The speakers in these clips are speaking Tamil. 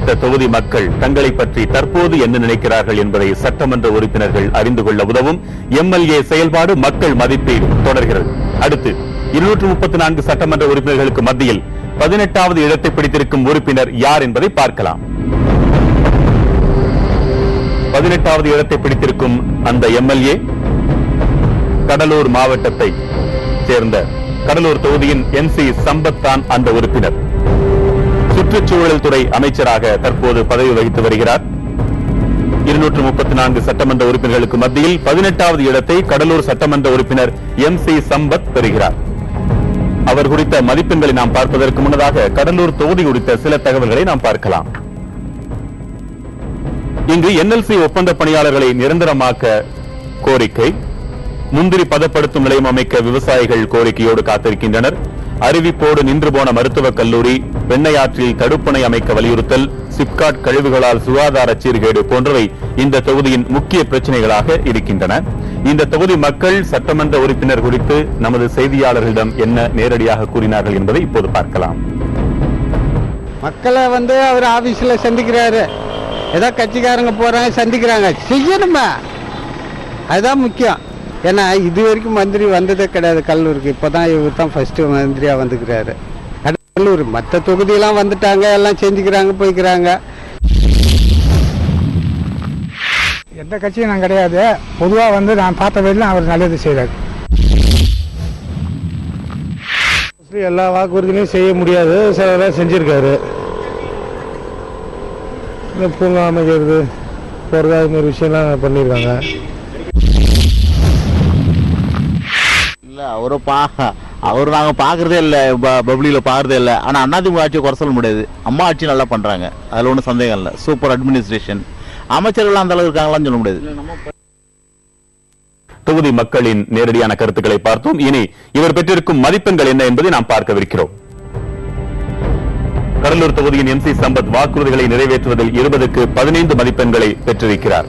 குறித்த தொகுதி மக்கள் தங்களை பற்றி தற்போது என்ன நினைக்கிறார்கள் என்பதை சட்டமன்ற உறுப்பினர்கள் அறிந்து கொள்ள உதவும் எம்எல்ஏ செயல்பாடு மக்கள் மதிப்பீடு தொடர்கிறது. அடுத்து 234 சட்டமன்ற உறுப்பினர்களுக்கு மத்தியில் 18வது இடத்தை பிடித்திருக்கும் உறுப்பினர் யார் என்பதை பார்க்கலாம். 18வது இடத்தை பிடித்திருக்கும் அந்த எம்எல்ஏ கடலூர் மாவட்டத்தை சேர்ந்த கடலூர் தொகுதியின் NC சம்பத் தான் அந்த உறுப்பினர். சுற்றுச்சூழல் துறை அமைச்சராக தற்போது பதவி வகித்து வருகிறார். 234 சட்டமன்ற உறுப்பினர்களுக்கு மத்தியில் 18வது இடத்தை கடலூர் சட்டமன்ற உறுப்பினர் MC சம்பத் பெறுகிறார். அவர் குறித்த மதிப்பெண்களை நாம் பார்ப்பதற்கு முன்னதாக கடலூர் தொகுதி குறித்த சில தகவல்களை நாம் பார்க்கலாம். இங்கு NLC ஒப்பந்த பணியாளர்களை நிரந்தரமாக்க கோரிக்கை, முந்திரி பதப்படுத்தும் நிலையம் அமைக்க விவசாயிகள் கோரிக்கையோடு காத்திருக்கின்றனர். அறிவிப்போடு நின்று போன மருத்துவக் கல்லூரி, வெண்ணையாற்றில் தடுப்பணை அமைக்க வலியுறுத்தல், சிப்காட் கழிவுகளால் சுகாதார சீர்கேடு போன்றவை இந்த தொகுதியின் முக்கிய பிரச்சனைகளாக இருக்கின்றன. இந்த தொகுதி மக்கள் சட்டமன்ற உறுப்பினர் குறித்து நமது செய்தியாளர்களிடம் என்ன நேரடியாக கூறினார்கள் என்பதை இப்போது பார்க்கலாம். மக்களை அவர் ஆபீஸ்ல சந்திக்கிறாரு, ஏதோ கட்சிக்காரங்க போறாங்க சந்திக்கிறாங்க, செய்யணுமா, அதுதான் முக்கியம். ஏன்னா இது வரைக்கும் மந்திரி வந்ததே கிடையாது கல்லூருக்கு, இப்பதான் இவர் தான் ஃபர்ஸ்ட் மந்திரியா வந்துக்கிறாரு. கல்லூர் மற்ற தொகுதியெல்லாம் வந்துட்டாங்க, எல்லாம் செஞ்சுக்கிறாங்க போய்க்கிறாங்க. எந்த கட்சியும் நான் கிடையாது, பொதுவாக நான் பார்த்த வரையிலும் அவர் நல்லது செய்கிறார். எல்லா வாக்குறுதிகளையும் செய்ய முடியாது, சில செஞ்சிருக்காரு. பூங்கா அமைக்கிறது போகிறது அது மாதிரி விஷயம்லாம் பண்ணியிருக்காங்க. இல்லை அவர் நாங்கள் பார்க்குறதே இல்லை, பப்ளியில் பார்க்குறதே இல்லை. ஆனால் அதிமுக ஆட்சியை குறை சொல்ல முடியாது, அம்மா ஆட்சி நல்லா பண்ணுறாங்க, அதில் ஒன்றும் சந்தேகம் இல்லை. சூப்பர் அட்மினிஸ்ட்ரேஷன், அமைச்சர்கள் அந்த அளவுக்கு இருக்காங்களான்னு சொல்ல முடியாது. தொகுதி மக்களின் நேரடியான கருத்துக்களை பார்த்தோம். இனி இவர் பெற்றிருக்கும் மதிப்பெண்கள் என்ன என்பதை நாம் பார்க்கவிருக்கிறோம். கடலூர் தொகுதியின் MC சம்பத் வாக்குறுதிகளை நிறைவேற்றுவதில் 20க்கு 15 மதிப்பெண்களை பெற்றிருக்கிறார்.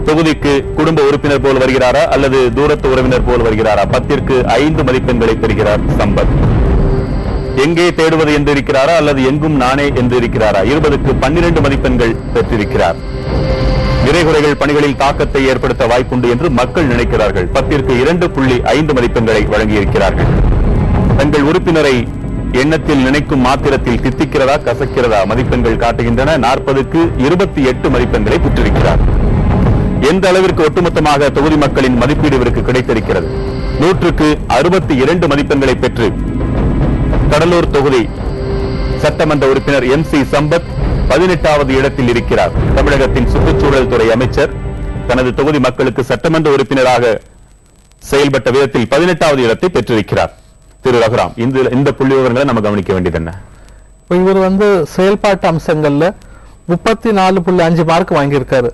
தொகுதிக்கு குடும்ப உறுப்பினர் போல் வருகிறாரா அல்லது தூரத்து உறவினர் போல் வருகிறாரா? 10ற்கு 5 மதிப்பெண்களை பெறுகிறார் சம்பத். எங்கே தேடுவது என்று இருக்கிறாரா அல்லது எங்கும் நானே என்று இருக்கிறாரா? 20க்கு 12 மதிப்பெண்கள் பெற்றிருக்கிறார். நிறைகுறைகள் பணிகளில் தாக்கத்தை ஏற்படுத்த வாய்ப்புண்டு என்று மக்கள் நினைக்கிறார்கள். 10ற்கு 2.5 மதிப்பெண்களை வழங்கியிருக்கிறார்கள். தங்கள் உறுப்பினரை எண்ணத்தில் நினைக்கும் மாத்திரத்தில் தித்திக்கிறதா கசக்கிறதா மதிப்பெண்கள் காட்டுகின்றன. 40க்கு 28 மதிப்பெண்களை பெற்றிருக்கிறார். எந்த அளவிற்கு ஒட்டுமொத்தமாக தொகுதி மக்களின் மதிப்பீடு இவருக்கு கிடைத்திருக்கிறது? 100க்கு 62 மதிப்பெண்களை பெற்று கடலூர் தொகுதி சட்டமன்ற உறுப்பினர் MC சம்பத் 18வது இடத்தில் இருக்கிறார். தமிழகத்தின் சுற்றுச்சூழல் துறை அமைச்சர் தனது தொகுதி மக்களுக்கு சட்டமன்ற உறுப்பினராக செயல்பட்ட விதத்தில் 18வது இடத்தை பெற்றிருக்கிறார். திரு ரகுராம், இந்த புள்ளி விவரங்களை நம்ம கவனிக்க வேண்டியது என்ன? இவர் செயல்பாட்டு அம்சங்கள்ல 34.5 மார்க் வாங்கியிருக்காரு.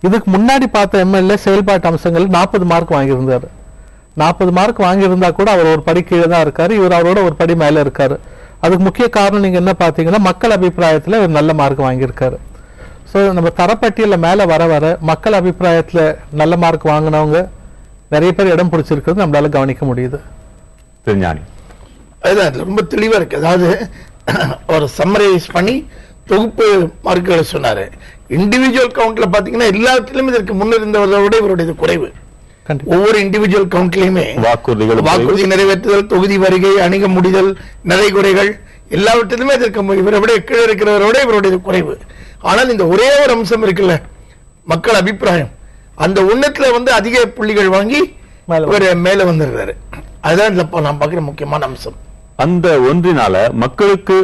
இதுக்கு முன்னாடி பார்த்த எம்எல்ஏ செயல்பாட்டு அம்சங்கள் 40 மார்க் வாங்கியிருந்தாரு. 40 மார்க் வாங்கியிருந்தா கூட அவர் ஒரு படி கீழே தான் இருக்காரு, இவர் அவரோட ஒரு படி மேல இருக்காரு. அதுக்கு முக்கிய காரணம் நீங்க என்ன பாத்தீங்கன்னா, மக்கள் அபிப்பிராயத்துல ஒரு நல்ல மார்க் வாங்கியிருக்காரு. ஸோ நம்ம தரப்பட்டியல மேல வர வர மக்கள் அபிப்பிராயத்துல நல்ல மார்க் வாங்கினவங்க நிறைய பேர் இடம் பிடிச்சிருக்கிறது நம்மளால கவனிக்க முடியுது. அதுதான் ரொம்ப தெளிவா இருக்கு. அதாவது ஒரு சம்மரைஸ் பண்ணி தொகுப்பு மார்க்குகளை சொன்னாரு. இண்டிவிஜுவல் கவுண்ட்ல பாத்தீங்கன்னா எல்லாத்திலுமே இதற்கு முன்னிருந்தவர்களோட இவருடைய குறைவு. ஒவ்வொரு இண்டிவிஜுவல் கவுண்ட்லயுமே வாக்குறுதி நிறைவேற்றுதல், தொகுதி வருகை, அணுக முடிதல், நிறைகுறைகள் எல்லாவற்றிலுமே இதற்கு இவரை விட கீழே இருக்கிறவரோட இவருடைய குறைவு. ஆனால் இந்த ஒரே ஒரு அம்சம் இருக்குல்ல, மக்கள் அபிப்பிராயம், அந்த ஒண்ணத்துல அதிக புள்ளிகள் வாங்கி மேல வந்திருக்காரு. அதுதான் நான் பாக்குற முக்கியமான அம்சம். அந்த ஒன்றினால மக்களுக்கு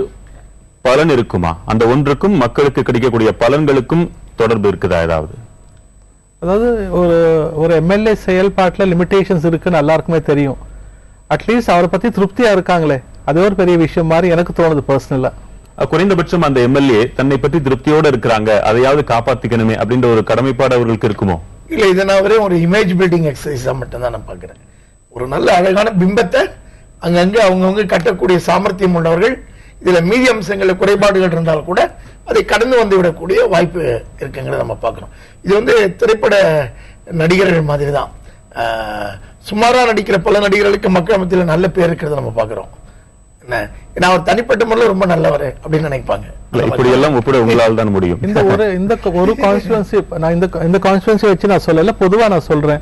பலன் இருக்குமா? அந்த ஒன்றுக்கும் மக்களுக்கு கிடைக்கக்கூடிய பலன்களுக்கும் தொடர்பு இருக்குதா ஏதாவது? அதாவது ஒரு எம்எல்ஏ செயல்பாட்டுல லிமிடேஷன்ஸ் இருக்குன்னு எல்லாருக்குமே தெரியும். அட்லீஸ்ட் அவரை பத்தி திருப்தியா இருக்காங்களே, அது ஒரு பெரிய விஷயம் மாதிரி எனக்கு தோணுது பர்சனலா. குறைந்தபட்சம் அந்த எம்எல்ஏ தன்னை பற்றி திருப்தியோட இருக்கிறாங்க, அதையாவது காப்பாத்திக்கணுமே அப்படின்ற ஒரு கடமைப்பாடு அவர்களுக்கு இருக்குமோ? இல்ல, இதை நான் ஒரு இமேஜ் பில்டிங் எக்ஸசைஸா மட்டும் தான் நான் பாக்குறேன். ஒரு நல்ல அழகான பிம்பத்தை அங்கங்க அவங்கவுங்க கட்டக்கூடிய சாமர்த்தியம் உள்ளவர்கள், இதுல மீதி அம்சங்கள குறைபாடுகள் இருந்தாலும் கூட அதை கடந்து வந்து விடக்கூடிய வாய்ப்பு இருக்குங்கிறத நம்ம பார்க்கிறோம். இது திரைப்பட நடிகர்கள் மாதிரி தான். சுமாரா நடிக்கிற பல நடிகர்களுக்கு மக்கள் மத்தியில் நல்ல பேர் இருக்கிறத நம்ம பார்க்கிறோம். என்ன, ஏன்னா அவர் தனிப்பட்ட முறையில் ரொம்ப நல்லவர் அப்படின்னு நினைப்பாங்க. இப்படி எல்லாம் ஒப்பிட உங்களால் தான் முடியும். இந்த ஒரு கான்ஸ்டிடுவன்சி நான் இந்த கான்ஸ்டிடுவன்சி வச்சு நான் சொல்லல, பொதுவா நான் சொல்றேன்.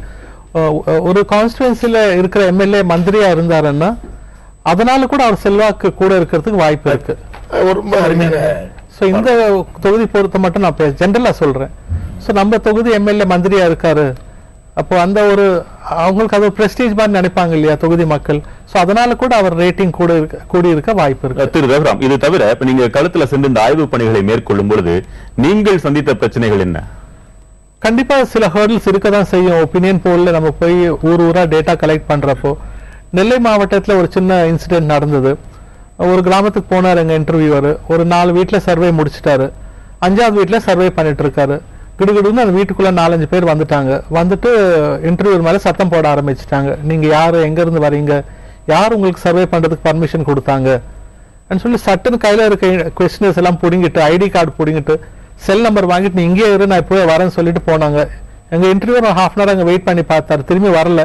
ஒரு கான்ஸ்டிடுவன்சில இருக்கிற எம்எல்ஏ மந்திரியா இருந்தாருன்னா அதனால கூட அவர் செல்வாக்கு கூட இருக்கிறதுக்கு வாய்ப்பு இருக்கு. ரொம்ப அருமையான. சோ இந்த தொகுதி பொறுத்த மட்டும் நான் ஜெனரலா சொல்றேன். சோ நம்ம தொகுதி எம்எல்ஏ மந்திரியா இருக்காரு, அப்போ அந்த ஒரு அவங்களுக்கு அது பிரஸ்டீஜ் மாதிரி நினைப்பாங்க இல்லையா தொகுதி மக்கள். சோ அதனால கூட அவர் ரேட்டிங் கூடி இருக்க வாய்ப்பு இருக்கு. திரு ரகுராம், இது தவிர இப்ப நீங்க களத்துல சென்று இந்த ஆய்வு பணிகளை மேற்கொள்ளும் பொழுது நீங்கள் சந்தித்த பிரச்சனைகள் என்ன? கண்டிப்பா சில ஹர்டில்ஸ் இருக்கதான் செய்யும். ஒப்பீனியன் போல்ல நம்ம போய் ஊரா டேட்டா கலெக்ட் பண்றப்போ நெல்லை மாவட்டத்துல ஒரு சின்ன இன்சிடென்ட் நடந்தது. ஒரு கிராமத்துக்கு போனார் எங்க இன்டர்வியூவர். ஒரு 4 வீட்டுல சர்வே முடிச்சிட்டாரு. 5வது வீட்டுல சர்வே பண்ணிட்டு இருக்காரு. கிடுகிடுன்னு அந்த வீட்டுக்குள்ள 4-5 பேர் வந்துட்டு இன்டர்வியூ மேல சத்தம் போட ஆரம்பிச்சுட்டாங்க. நீங்க யாரு, எங்க இருந்து வரீங்க, யார் உங்களுக்கு சர்வே பண்றதுக்கு பர்மிஷன் கொடுத்தாங்க சொல்லி சட்டுன்னு கையில இருக்க கொஸ்டினர்ஸ் எல்லாம் புடிங்கிட்டு, ஐடி கார்டு புடிங்கிட்டு, செல் நம்பர் வாங்கிட்டு நீ இங்கே இரு நான் இப்போ வரேன்னு சொல்லிட்டு போனாங்க. எங்க இன்டர்வியூ 1/2 hour அங்க வெயிட் பண்ணி பார்த்தாரு, திரும்பி வரல.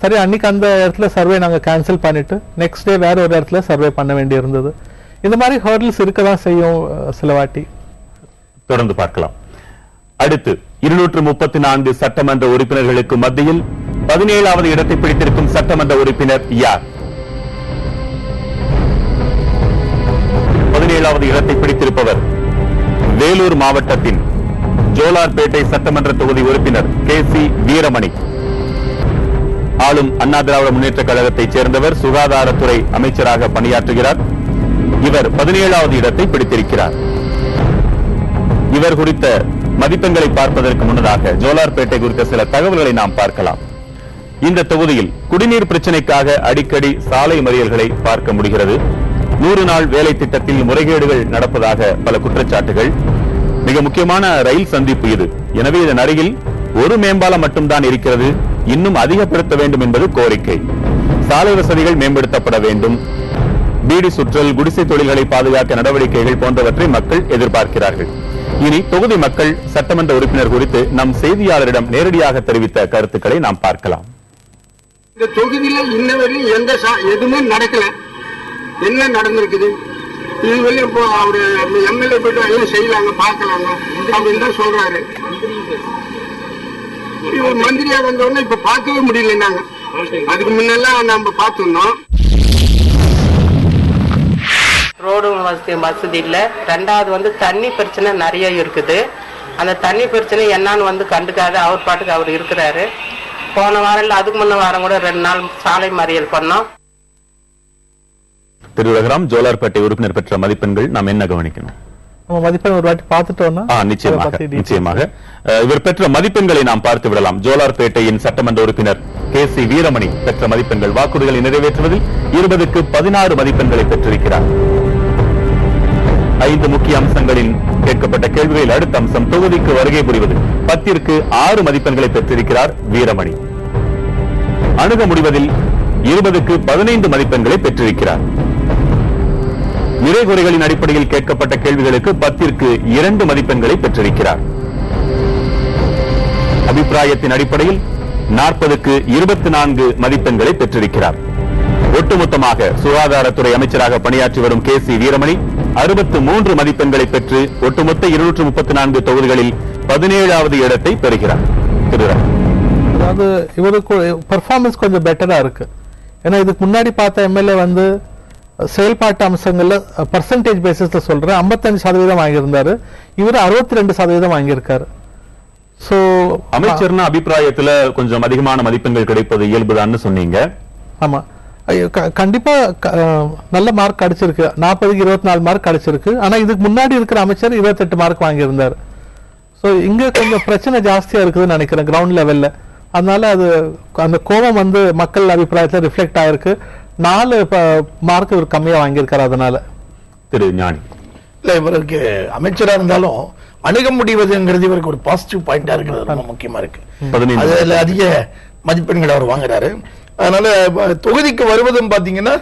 சரி, அன்னைக்கு அந்த இடத்துல சர்வே நாங்க கேன்சல் பண்ணிட்டு நெக்ஸ்ட் டே வேற ஒரு இடத்துல சர்வே பண்ண வேண்டி இருந்தது. இந்த மாதிரி ஹர்டில்ஸ் இருக்கதான் செய்யும் சில வாட்டி. தொடர்ந்து பார்க்கலாம். அடுத்து 234 சட்டமன்ற உறுப்பினர்களுக்கு மத்தியில் 17வது இடத்தை பிடித்திருக்கும் சட்டமன்ற உறுப்பினர் யார்? 17வது இடத்தை பிடித்திருப்பவர் வேலூர் மாவட்டத்தின் ஜோலார்பேட்டை சட்டமன்ற தொகுதி உறுப்பினர் KC வீரமணி. ஆளும் அண்ணா திராவிட முன்னேற்ற கழகத்தைச் சேர்ந்தவர், சுகாதாரத்துறை அமைச்சராக பணியாற்றுகிறார். இவர் 17வது இடத்தை பிடித்திருக்கிறார். இவர் குறித்த மதிப்பெண்களை பார்ப்பதற்கு முன்னதாக ஜோலார்பேட்டை குறித்த சில தகவல்களை நாம் பார்க்கலாம். இந்த தொகுதியில் குடிநீர் பிரச்சினைக்காக அடிக்கடி சாலை மறியல்களை பார்க்க முடிகிறது. 100 நாள் வேலை திட்டத்தில் முறைகேடுகள் நடப்பதாக பல குற்றச்சாட்டுகள். மிக முக்கியமான ரயில் சந்திப்பு இது. எனவே இதன் அருகில் ஒரு மேம்பாலம் மட்டும்தான் இருக்கிறது. இன்னும் அதிகப்படுத்த வேண்டும் என்பது கோரிக்கை. சாலை வசதிகள் மேம்படுத்தப்பட வேண்டும். பீடி சுற்றல், குடிசை தொழில்களை பாதுகாக்க நடவடிக்கைகள் போன்றவற்றை மக்கள் எதிர்பார்க்கிறார்கள். இனி தொகுதி மக்கள் சட்டமன்ற உறுப்பினர் குறித்து நம் செய்தியாளரிடம் நேரடியாக தெரிவித்த கருத்துக்களை நாம் பார்க்கலாம். இந்த தொகுதியில இன்னவரையும் எதுவுமே நடக்கல. என்ன நடந்திருக்குது? இதுவரை இப்போ அவரு எம்எல்ஏ போயிட்டு எல்லாம் செய்யலாங்க, பார்க்கலாங்க அப்படின்னு தான் சொல்றாரு. இவர் மந்திரியா வந்தோடனே இப்ப பார்க்கவே முடியல. நாங்க அதுக்கு முன்னெல்லாம் நம்ம பார்த்துருந்தோம். ரோடு வசதி இல்ல. 2வது தண்ணி பிரச்சனை நிறைய இருக்குது. அந்த தண்ணி பிரச்சனை என்னன்னு கண்டுக்காத அவர் பாட்டுக்கு அவர் இருக்கிறாரு. போன வாரம் இல்ல அதுக்கு முன்ன வாரம் கூட 2 நாள் சாலை மறியல் பண்ணோம். திரு ரகுராம், ஜோலார்பேட்டை உறுப்பினர் பெற்ற மதிப்பெண்கள் நாம் என்ன கவனிக்கணும்? மதிப்பெண் ஒரு வாட்டி பார்த்துட்டோம்னா நிச்சயமாக இவர் பெற்ற மதிப்பெண்களை நாம் பார்த்து விடலாம். ஜோலார்பேட்டையின் சட்டமன்ற உறுப்பினர் KC வீரமணி பெற்ற மதிப்பெண்கள் வாக்குறுதிகளை நிறைவேற்றுவதில் 20க்கு 16 மதிப்பெண்களை பெற்றிருக்கிறார். 5 முக்கிய அம்சங்களில் கேட்கப்பட்ட கேள்விகளில் அடுத்த அம்சம் தொகுதிக்கு வருகை புரிவது. 10ற்கு 6 மதிப்பெண்களை பெற்றிருக்கிறார் வீரமணி. அணுக முடிவதில் 20க்கு 15 மதிப்பெண்களை பெற்றிருக்கிறார். நிறைகுறைகளின் அடிப்படையில் கேட்கப்பட்ட கேள்விகளுக்கு 10ற்கு 2 மதிப்பெண்களை பெற்றிருக்கிறார். அபிப்பிராயத்தின் அடிப்படையில் 40க்கு 24 மதிப்பெண்களை பெற்றிருக்கிறார். ஒட்டுமொத்தமாக சுகாதாரத்துறை அமைச்சராக பணியாற்றி வரும் KC வீரமணி 63 மதிப்பெண்களை பெற்று ஒட்டுமொத்த 234 தொகுதிகளில் 17வது இடத்தை பெறுகிறார். அதாவது இவருக்கு பெர்ஃபார்மன்ஸ் கொஞ்சம் பெட்டரா இருக்கு. ஏன்னா இதுக்கு முன்னாடி பார்த்த எம்எல்ஏ செயல்பாட்டு அம்சங்கள்ல பர்சன்டேஜ் பேசிஸ்ல சொல்றேன் 55% வாங்கியிருந்தாரு. இவர் 62% வாங்கியிருக்காரு. சோ அமைச்சர்னா அபிப்பிராயத்துல கொஞ்சம் அதிகமான மதிப்பெண்கள் கிடைப்பது இயல்புதான்னு சொன்னீங்க. ஆமா, கண்டிப்பா நல்ல மார்க் கிடைச்சிருக்கு. 40க்கு 24 மார்க் கிடைச்சிருக்கு. ஆனா இதுக்கு முன்னாடி இருக்கிற அமைச்சர் 28 மார்க் வாங்கியிருந்தாரு. சோ இங்க கொஞ்சம் பிரச்சனை ஜாஸ்தியா இருக்குதுன்னு நினைக்கிறேன் கிரவுண்ட் லெவல்ல. அதனால அது அந்த கோபம் மக்கள் அபிப்பிராயத்துல ரிஃப்ளெக்ட் ஆயிருக்கு. 4 மார்க் இவர் கம்மியா வாங்கியிருக்காரு. அதனால திரு ஞானி இல்ல, இவருக்கு அமைச்சரா இருந்தாலும் அணுக முடிவதுங்கிறது இவருக்கு ஒரு பாசிட்டிவ் பாயிண்டா இருக்கிறது ரொம்ப முக்கியமா இருக்கு. அதுல அதிக மதிப்பெண்கள் அவர் வாங்குறாரு. அதனால தொகுதிக்கு வருவதும் பாத்தீங்கன்னா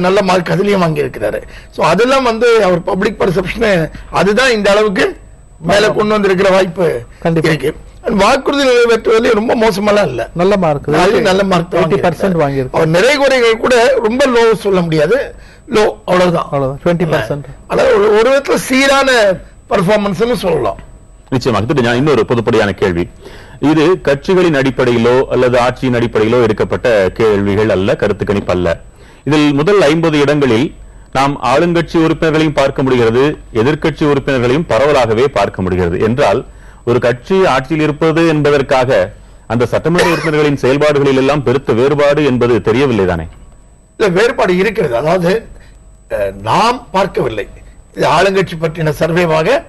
நல்ல மார்க் அதுலயும் வாங்கி இருக்கிறாரு. சோ அதெல்லாம் அவர் பப்ளிக் பர்செப்ஷன் அதுதான் இந்த அளவுக்கு மேல கொண்டு வந்திருக்கிற வாய்ப்பு இருக்கு. வாக்குறுதி நிறைவேற்றுவதில் ரொம்ப மோசமெல்லாம் இல்ல, நல்ல மார்க், நல்ல மார்க் 80% வாங்கியிருக்காரு. அவர் நிறை குறைகள் கூட ரொம்ப லோ சொல்ல முடியாது, லோ அவ்வளவுதான் 20%. அதாவது ஒரு விதத்துல சீரான பெர்ஃபார்மன்ஸ் சொல்லலாம். நிச்சயமாக. நான் இன்னொரு பொதுப்படியான கேள்வி, இது கட்சிகளின் அடிப்படையிலோ அல்லது ஆட்சியின் அடிப்படையிலோ எடுக்கப்பட்ட கேள்விகள் அல்ல, கருத்து கணிப்பு அல்ல. இதில் முதல் 50 இடங்களில் நாம் ஆளுங்கட்சி உறுப்பினர்களையும் பார்க்க முடிகிறது, எதிர்க்கட்சி உறுப்பினர்களையும் பரவலாகவே பார்க்க முடிகிறது. என்றால் ஒரு கட்சி ஆட்சியில் இருப்பது என்பதற்காக அந்த சட்டமன்ற உறுப்பினர்களின் செயல்பாடுகளில் எல்லாம் பெருத்த வேறுபாடு என்பது தெரியவில்லை தானே? வேறுபாடு இருக்கிறது. அதாவது நாம் பார்க்கவில்லை, இது ஆளுங்கட்சி பற்றின சர்வேவாக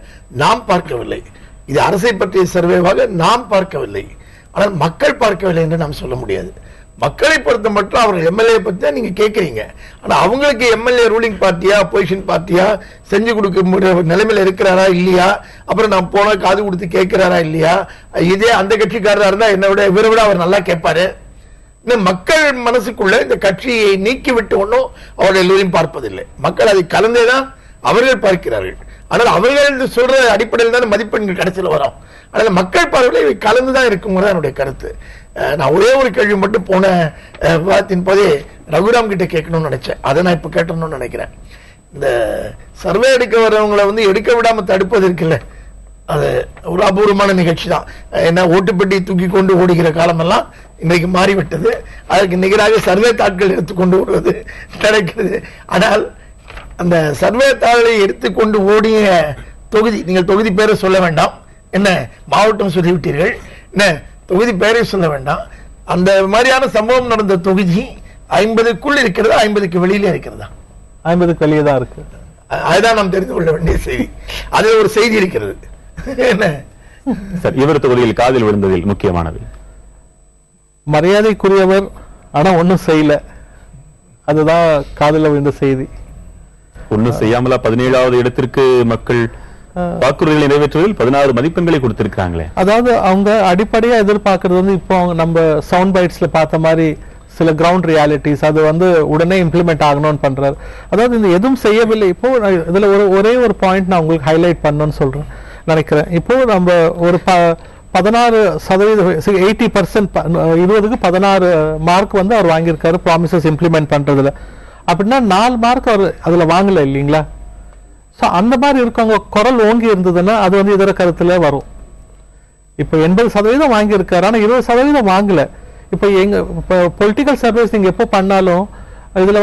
நாம் பார்க்கவில்லை, இது அரசை பற்றிய சர்வேவாக நாம் பார்க்கவில்லை. ஆனால் மக்கள் பார்க்கவில்லை என்று நாம் சொல்ல முடியாது. மக்களை பொறுத்த மட்டும் அவர் எம்எல்ஏ பத்தி தான் நீங்க கேட்கறீங்க. ஆனா அவங்களுக்கு எம்எல்ஏ ரூலிங் பார்ட்டியா அப்போசிஷன் பார்ட்டியா செஞ்சு கொடுக்க நிலைமையில இருக்கிறாரா இல்லையா, அப்புறம் நான் போனா காது கொடுத்து கேட்கிறாரா இல்லையா, இதே அந்த கட்சிக்காரரா இருந்தா என்னை விட இவரை விட அவர் நல்லா கேட்பாரு. இந்த மக்கள் மனசுக்குள்ள இந்த கட்சியை நீக்கி விட்டு ஒன்றும் அவருடைய எல்லோரையும் பார்ப்பதில்லை. மக்கள் அதை கலந்தேதான் அவர்கள் பார்க்கிறார்கள். ஆனால் அவர்கள் சொல்ற அடிப்படையில் தான் மதிப்பெண்கள் கடைசியில் வரும். அதனால மக்கள் பார்வையில் இவை கலந்துதான் இருக்குங்கிறது என்னுடைய கருத்து. நான் ஒரே ஒரு கேள்வி மட்டும் போன விவாதத்தின் போதே ரகுராம் கிட்ட கேட்கணும்னு நினைச்சேன், அதை நான் இப்ப கேட்டணும்னு நினைக்கிறேன். இந்த சர்வே எடுக்க வர்றவங்களை எடுக்க விடாம தடுப்பது இருக்குல்ல, அது ஒரு அபூர்வமான நிகழ்ச்சி தான். ஏன்னா ஓட்டுப்பட்டி தூக்கி கொண்டு ஓடுகிற காலமெல்லாம் இன்றைக்கு மாறிவிட்டது. அதற்கு நிகராக சர்வே தாட்கள் எடுத்துக்கொண்டு ஓடுவது நடக்கிறது. ஆனால் அந்த சர்வே தாளை எடுத்துக்கொண்டு ஓடிய தொகுதி, நீங்கள் தொகுதி பேரை சொல்ல வேண்டாம், என்ன மாவட்டம் சொல்லிவிட்டீர்கள், என்ன தொகுதி பேரை சொல்ல வேண்டாம், அந்த மாதிரியான சம்பவம் நடந்த தொகுதி 50க்குள் இருக்கிறதா 50க்கு வெளியில இருக்கிறதா? 50க்கு வெளியே தான் இருக்கு. அதுதான் நாம் தெரிந்து கொள்ள வேண்டிய செய்தி. அதுல ஒரு செய்தி இருக்கிறது. என்ன சார், இவர் தொகுதியில் காதில் விழுந்ததில் முக்கியமானது, மரியாதைக்குரியவர் ஆனா ஒன்னும் செய்யல, அதுதான் காதில் விழுந்த செய்தி. ஒன்னும் செய்யாமலா 17வது இடத்திற்கு மக்கள் வாக்குறுதிகளை நிறைவேற்றுவதில் 16 மதிப்பெண்களை கொடுத்திருக்காங்களே. அதாவது அவங்க அடிப்படையா எதிர்பார்க்கறது இப்போ நம்ம சவுண்ட் பைட்ஸ்ல பார்த்த மாதிரி சில கிரவுண்ட் ரியாலிட்டிஸ் அது உடனே இம்ப்ளிமெண்ட் ஆகணும்னு பண்றாரு. அதாவது இந்த எதுவும் செய்யவில்லை. இப்போ இதுல ஒரே ஒரு பாயிண்ட் நான் உங்களுக்கு ஹைலைட் பண்ணணும்னு சொல்றேன் நினைக்கிறேன். இப்போ நம்ம ஒரு 16% 80% 20க்கு 16 மார்க் அவர் வாங்கியிருக்காரு ப்ராமிசஸ் இம்ப்ளிமெண்ட் பண்றதுல. அப்படின்னா 4 மார்க் அவர் அதுல வாங்கல இல்லைங்களா? அந்த மாதிரி இருக்கவங்க குரல் ஓங்கி இருந்ததுன்னா அது இதர கருத்துல வரும். இப்ப 80% வாங்கி இருக்காரு, ஆனா 20% வாங்கல. இப்ப எங்க பொலிட்டிக்கல் சர்வீஸ் நீங்க எப்போ பண்ணாலும் இதுல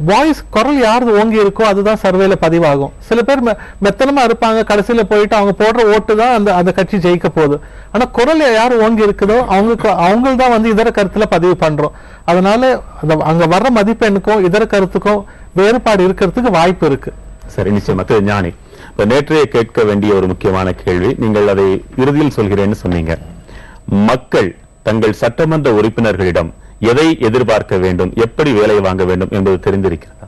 வாய்ஸ் குரல் யாரு ஓங்கி இருக்கோ அதுதான் சர்வேல பதிவாகும். சில பேர் மெத்தனமா இருப்பாங்க, கடைசியில போயிட்டு அவங்க போடுற ஓட்டு தான் அந்த கட்சி ஜெயிக்க போகுது. ஆனா குரல் யாரு ஓங்கி இருக்குதோ அவங்க தான் இதர கருத்துல பதிவு பண்றோம். அதனால அங்க வர்ற மதிப்பெண்ணுக்கும் இதர கருத்துக்கும் வேறுபாடு இருக்கிறதுக்கு வாய்ப்பு இருக்கு. சரி, நிச்சயமா. ஞானி, இப்ப நேற்றைய கேட்க வேண்டிய ஒரு முக்கியமான கேள்வி, நீங்கள் அதை இறுதியில் சொல்கிறேன்னு சொன்னீங்க. மக்கள் தங்கள் சட்டமன்ற உறுப்பினர்களிடம் எதை எதிர்பார்க்க வேண்டும், எப்படி வேலை வாங்க வேண்டும் என்பது தெரிந்திருக்கிறதா?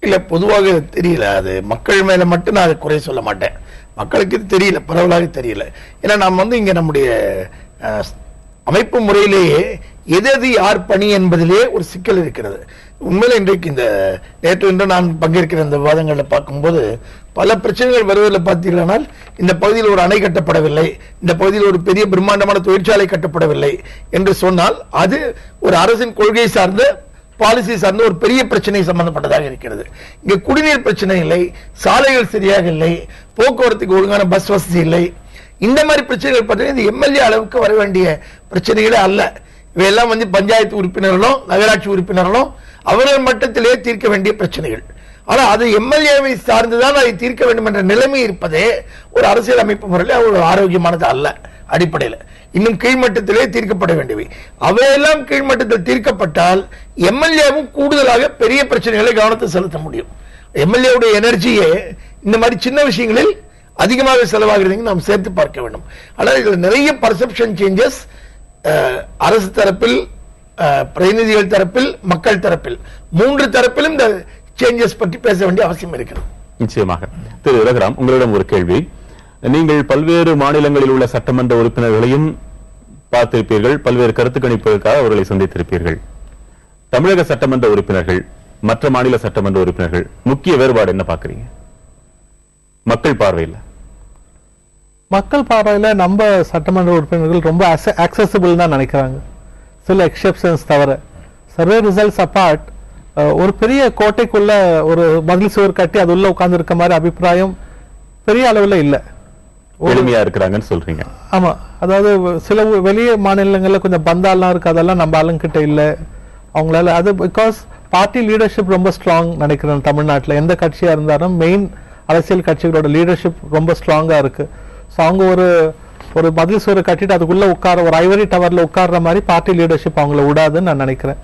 இல்ல, பொதுவாக தெரியல. அது மக்கள் மேல மட்டும் நான் அதை குறை சொல்ல மாட்டேன். மக்களுக்கு தெரியல, பரவலாக தெரியல. ஏன்னா நாம் இங்க நம்முடைய அமைப்பு முறையிலேயே எது யார் பணி என்பதிலே ஒரு சிக்கல் இருக்கிறது. உண்மையில இன்றைக்கு இந்த நேற்று இன்று நான் பங்கேற்கிற இந்த விவாதங்களை பார்க்கும்போது பல பிரச்சனைகள் வருவதில் பார்த்தீங்கன்னா, இந்த பகுதியில் ஒரு அணை கட்டப்படவில்லை, இந்த பகுதியில் ஒரு பெரிய பிரம்மாண்டமான தொழிற்சாலை கட்டப்படவில்லை என்று சொன்னால் அது ஒரு அரசின் கொள்கை சார்ந்த பாலிசி சார்ந்த ஒரு பெரிய பிரச்சனை சம்பந்தப்பட்டதாக இருக்கிறது. இங்க குடிநீர் பிரச்சனை இல்லை, சாலைகள் சரியாக இல்லை, போக்குவரத்துக்கு ஒழுங்கான பஸ் வசதி இல்லை. இந்த மாதிரி பிரச்சனைகள் பார்த்தீங்கன்னா இந்த எம்எல்ஏ அளவுக்கு வர வேண்டிய பிரச்சனைகளே அல்ல. இவையெல்லாம் பஞ்சாயத்து உறுப்பினர்களும் நகராட்சி உறுப்பினர்களும் அவர்கள் மட்டத்திலே தீர்க்க வேண்டிய பிரச்சனைகள். ஆனா அது எம்எல்ஏவை சார்ந்துதான் அதை தீர்க்க வேண்டும் என்ற நிலைமை இருப்பதே ஒரு அரசியல் அமைப்பு முறையில் ஒரு ஆரோக்கியமானது அல்ல. அடிப்படையில் இன்னும் கீழ்மட்டத்திலே தீர்க்கப்பட வேண்டியவை அவையெல்லாம் கீழ்மட்டத்தில் தீர்க்கப்பட்டால் எம்எல்ஏவும் கூடுதலாக பெரிய பிரச்சனைகளை கவனத்தை செலுத்த முடியும். எம்எல்ஏவுடைய எனர்ஜியே இந்த மாதிரி சின்ன விஷயங்களில் அதிகமாக செலவாகிறது நாம் சேர்த்து பார்க்க வேண்டும். ஆனால் இதுல நிறைய பர்செப்ஷன் சேஞ்சஸ் அரசு தரப்பில், பிரதிநிதிகள் தரப்பில், மக்கள் தரப்பில், 3 தரப்பிலும் இந்த சேஞ்சஸ் பற்றி பேச வேண்டிய அவசியம் இருக்கிறது. நிச்சயமாக. திரு ரகுராம், உங்களிடம் ஒரு கேள்வி. நீங்கள் பல்வேறு மாநிலங்களில் உள்ள சட்டமன்ற உறுப்பினர்களையும் பார்த்திருப்பீர்கள், பல்வேறு கருத்து கணிப்புகளுக்காக அவர்களை சந்தித்திருப்பீர்கள். தமிழக சட்டமன்ற உறுப்பினர்கள் மற்ற மாநில சட்டமன்ற உறுப்பினர்கள் முக்கிய வேறுபாடு என்ன பார்க்கிறீங்க மக்கள் பார்வையில்? மக்கள் பார்வையில நம்ம சட்டமன்ற உறுப்பினர்கள் ரொம்ப ஆக்சசிபிள் தான் நினைக்கிறாங்க, சில எக்ஸெப்ஷன்ஸ் தவிர. சர்வே ரிசல்ட்ஸ் அப்பார்ட், ஒரு பெரிய கோட்டைக்குள்ள ஒரு மதில் சுவர் கட்டி அது உள்ள உட்கார்ந்து இருக்க மாதிரி அபிப்பிராயம் பெரிய அளவுல இல்ல. எளிமையா இருக்கிறாங்கன்னு சொல்றீங்க. ஆமா, அதாவது சில வெளிய மாநிலங்கள்ல கொஞ்சம் பந்தாலாம் இருக்கு, அதெல்லாம் நம்ம ஆளுங்கிட்ட இல்ல. அவங்களால அது பிகாஸ் பார்ட்டி லீடர்ஷிப் ரொம்ப ஸ்ட்ராங் நினைக்கிறேன். தமிழ்நாட்டில் எந்த கட்சியா இருந்தாலும் மெயின் அரசியல் கட்சிகளோட லீடர்ஷிப் ரொம்ப ஸ்ட்ராங்கா இருக்கு. ஸோ அவங்க ஒரு மதில் சுவரை கட்டிட்டு அதுக்குள்ள ஒரு ஐவரி டவர்ல உட்கார்ற மாதிரி பார்ட்டி லீடர்ஷிப் அவங்கள விடாதுன்னு நான் நினைக்கிறேன்.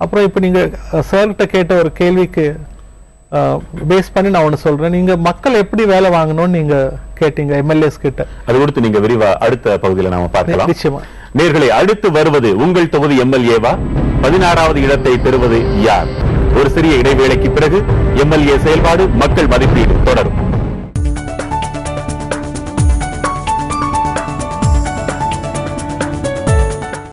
அப்புறம் இப்ப நீங்க சார்கிட்ட கேட்ட ஒரு கேள்விக்கு பேஸ் பண்ணி நான் ஒண்ணு சொல்றேன். நீங்க மக்கள் எப்படி வேலை வாங்கணும்னு நீங்க கேட்டீங்க எம்எல்ஏஸ் கிட்ட. அது கொடுத்து நீங்க விரிவா அடுத்த பகுதியில் நாம பார்க்கலாம். நிச்சயமா. நேர்களை அடுத்து வருவது உங்கள் தொகுதி எம்எல்ஏவா? 16வது இடத்தை பெறுவது யார்? ஒரு சிறிய இடைவேளைக்கு பிறகு எம்எல்ஏ செயல்பாடு மக்கள் மதிப்பீடு தொடரும்.